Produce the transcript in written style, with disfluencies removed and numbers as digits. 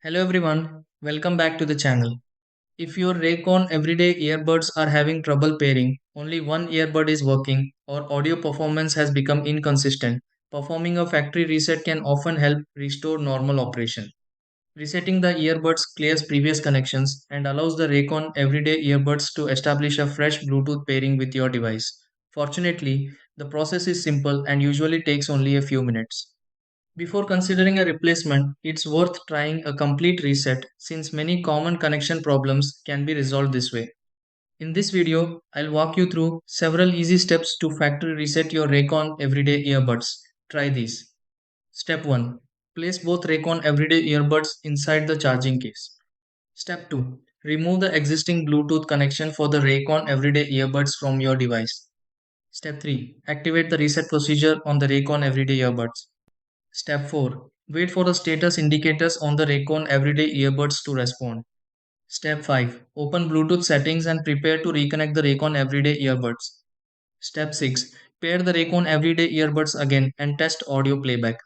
Hello everyone, welcome back to the channel. If your Raycon everyday earbuds are having trouble pairing, only one earbud is working, or audio performance has become inconsistent, performing a factory reset can often help restore normal operation. Resetting the earbuds clears previous connections and allows the Raycon everyday earbuds to establish a fresh Bluetooth pairing with your device. Fortunately, the process is simple and usually takes only a few minutes. Before considering a replacement, it's worth trying a complete reset since many common connection problems can be resolved this way. In this video, I'll walk you through several easy steps to factory reset your Raycon Everyday Earbuds. Try these. Step 1. Place both Raycon Everyday Earbuds inside the charging case. Step 2. Remove the existing Bluetooth connection for the Raycon Everyday Earbuds from your device. Step 3. Activate the reset procedure on the Raycon Everyday Earbuds. Step 4. Wait for the status indicators on the Raycon Everyday Earbuds to respond. Step 5. Open Bluetooth settings and prepare to reconnect the Raycon Everyday Earbuds. Step 6. Pair the Raycon Everyday Earbuds again and test audio playback.